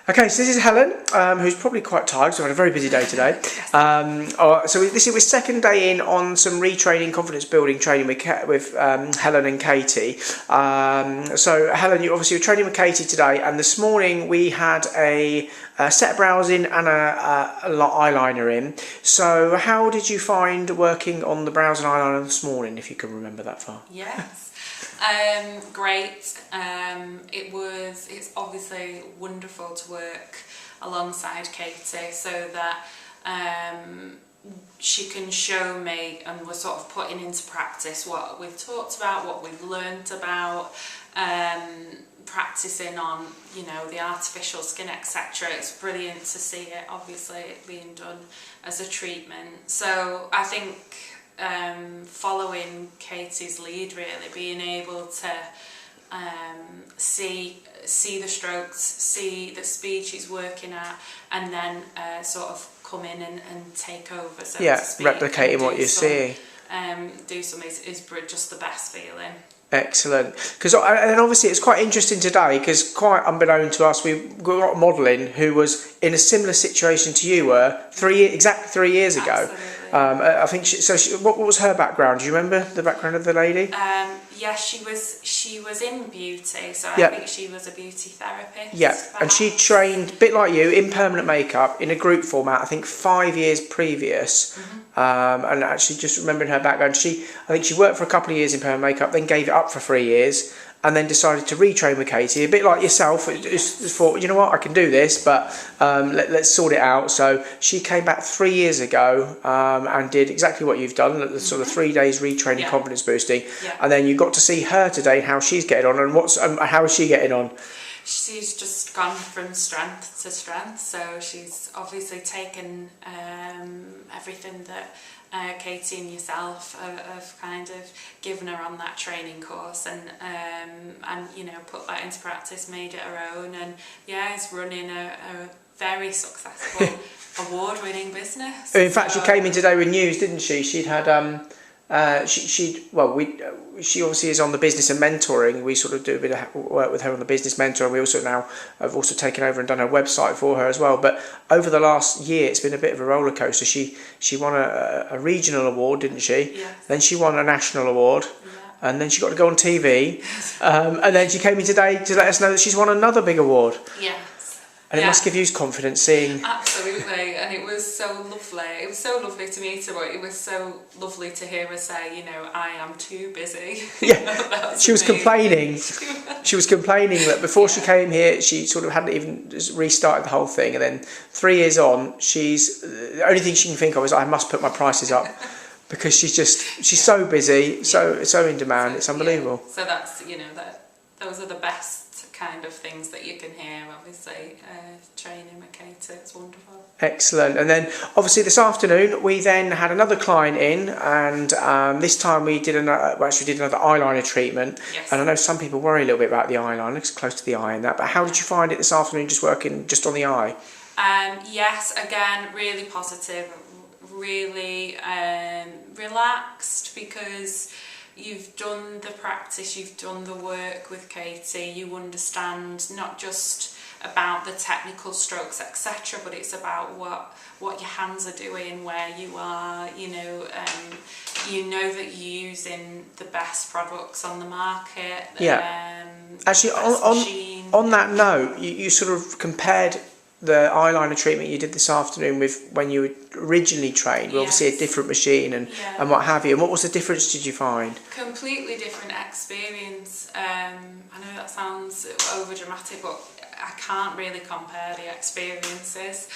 Okay, so this is Helen, who's probably quite tired, so we've had a very busy day today. This is our second day in on some retraining, confidence building training with Helen and Katy. So Helen, you obviously were training with Katy today, and this morning we had a set of brows in and a eyeliner in. So how did you find working on the brows and eyeliner this morning, if you can remember that far? Yes. Great. It's obviously wonderful to work alongside Katy so that she can show me, and we're sort of putting into practice what we've talked about, what we've learnt about, practicing on, the artificial skin, etc. It's brilliant to see it, obviously, being done as a treatment. So I think following Katy's lead, really, being able to see the strokes, see the speed she's working at, and then sort of come in and take over, so to speak, replicating what you see. Do some is just the best feeling. Excellent. And obviously it's quite interesting today because, quite unbeknown to us, we got a model in who was in a similar situation to you were exactly 3 years ago. Absolutely. I think what was her background? Do you remember the background of the lady? Yes, she was in beauty, so I think she was a beauty therapist. Yeah, and she trained, a bit like you, in permanent makeup in a group format, I think 5 years previous. And actually, just remembering her background, I think she worked for a couple of years in permanent makeup, then gave it up for 3 years, and then decided to retrain with Katy, a bit like yourself. Just thought, you know what, I can do this, but let's sort it out. So she came back 3 years ago and did exactly what you've done, the sort of 3 days retraining, confidence boosting, and then you got to see her today, how she's getting on, and how is she getting on? She's just gone from strength to strength, so she's obviously taken everything that Katy and yourself have kind of given her on that training course, and put that into practice, made it her own, and is running a very successful award-winning business. In fact, she came in today with news, didn't she? She'd had she obviously is on the business and mentoring. We sort of do a bit of work with her on the business mentor, and we also now have also taken over and done her website for her as well. But over the last year, it's been a bit of a roller coaster. She won a regional award, didn't she? Yes. Then she won a national award. Yeah. And then she got to go on TV. And then she came in today to let us know that she's won another big award. Yeah. And it must give you confidence seeing... Absolutely, and it was so lovely. It was so lovely to meet her, but it was so lovely to hear her say, I am too busy. Yeah, she was complaining. She was complaining that before she came here, she sort of hadn't even restarted the whole thing. And then 3 years on, the only thing she can think of is, I must put my prices up. Because she's so busy, so in demand, it's unbelievable. Yeah. So that's, those are the best kind of things that you can hear, obviously, training with Katy. It's wonderful. Excellent. And then obviously this afternoon we then had another client in, and this time we did another eyeliner treatment. Yes. And I know some people worry a little bit about the eyeliner, it's close to the eye and that, but how did you find it this afternoon, just working just on the eye? Yes, again, really positive, really relaxed, because you've done the practice, you've done the work with Katy, you understand not just about the technical strokes, etc., but it's about what your hands are doing, where you are, you know that you're using the best products on the market. Actually, on that note, you sort of compared the eyeliner treatment you did this afternoon with when you originally trained, obviously a different machine and what have you. And what was the difference did you find? Completely different experience. I know that sounds over dramatic, but I can't really compare the experiences.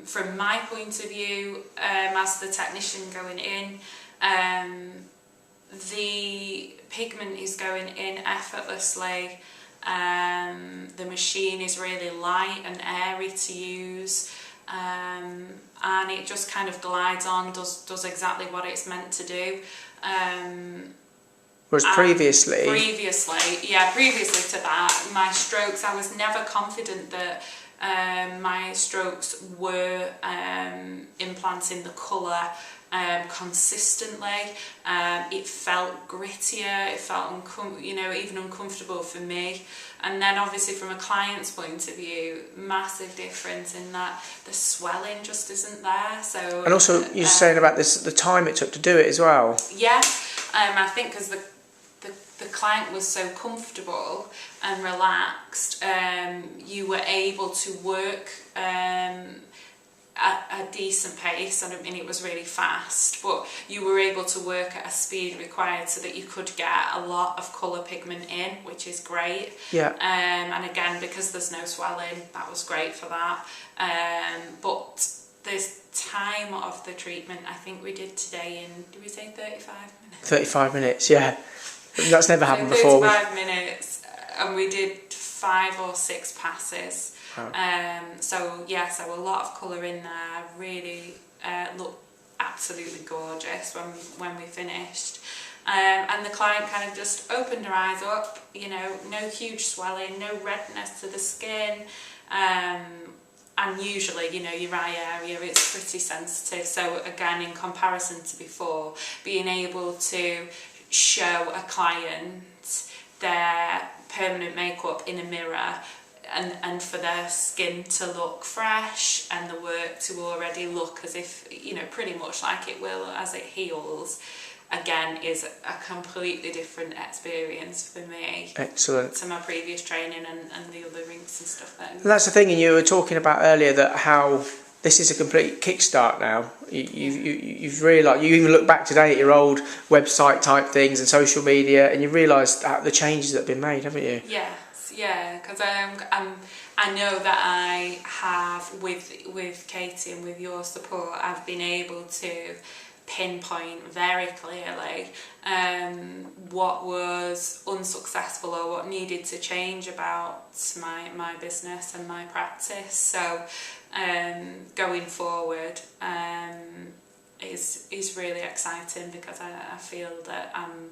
From my point of view, as the technician going in, the pigment is going in effortlessly. The machine is really light and airy to use, and it just kind of glides on, does exactly what it's meant to do. Whereas previously to that, my strokes, I was never confident that my strokes were implanting the colour consistently. It felt grittier, it felt even uncomfortable for me. And then obviously from a client's point of view, massive difference in that the swelling just isn't there. So And also you're saying about the time it took to do it as well. Yeah, I think because the client was so comfortable and relaxed, you were able to work at a decent pace. I don't mean it was really fast, but you were able to work at a speed required so that you could get a lot of colour pigment in, which is great. Yeah. And again, because there's no swelling, that was great for that. But the time of the treatment, I think we did today in, did we say 35 minutes? 35 minutes, yeah. That's never happened before. 35 minutes, and we did 5 or 6 passes. Wow. So a lot of colour in there, really looked absolutely gorgeous when we finished. And the client kind of just opened her eyes up, you know, no huge swelling, no redness to the skin. And usually, you know, your eye area is pretty sensitive. So again, in comparison to before, being able to show a client their permanent makeup in a mirror and for their skin to look fresh and the work to already look as if, you know, pretty much like it will as it heals, again, is a completely different experience for me. Excellent. To my previous training and the other rinks and stuff. And that's the thing, and you were talking about earlier that how this is a complete kickstart now. You've realised, you even look back today at your old website type things and social media, and you realised the changes that have been made, haven't you? Yes, yeah, because I know that I have, with Katy and with your support, I've been able to pinpoint very clearly what was unsuccessful or what needed to change about my business and my practice. So going forward is really exciting because I feel that I'm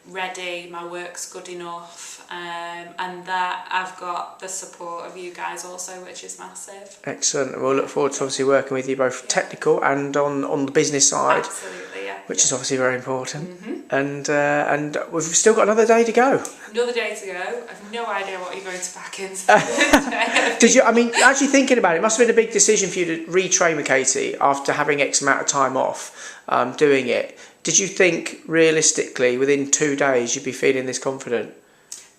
ready, my work's good enough, and that I've got the support of you guys also, which is massive. Excellent. We'll look forward to obviously working with you both technical and on the business side. Absolutely, yeah. Which is obviously very important. Mm-hmm. And we've still got another day to go. Another day to go. I've no idea what you're going to pack in. Did you? I mean, actually thinking about it, it must have been a big decision for you to retrain with Katy after having X amount of time off doing it. Did you think realistically within 2 days you'd be feeling this confident?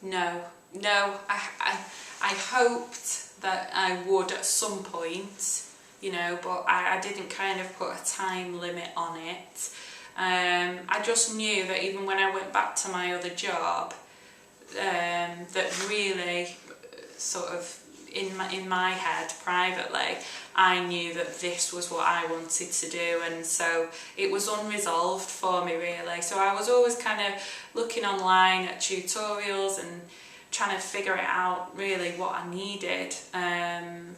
No. I hoped that I would at some point, you know, but I didn't kind of put a time limit on it. I just knew that even when I went back to my other job, that really sort of in my head privately, I knew that this was what I wanted to do, and so it was unresolved for me really. So I was always kind of looking online at tutorials and trying to figure it out really what I needed, and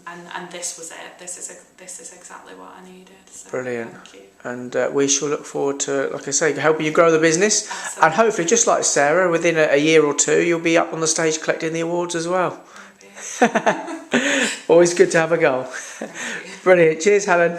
this was it. This is exactly what I needed. So brilliant. Thank you. And we shall look forward to, like I say, helping you grow the business. Absolutely. And hopefully, just like Sarah, within a year or two, you'll be up on the stage collecting the awards as well. Oh, Always good to have a goal. Brilliant. Cheers, Helen.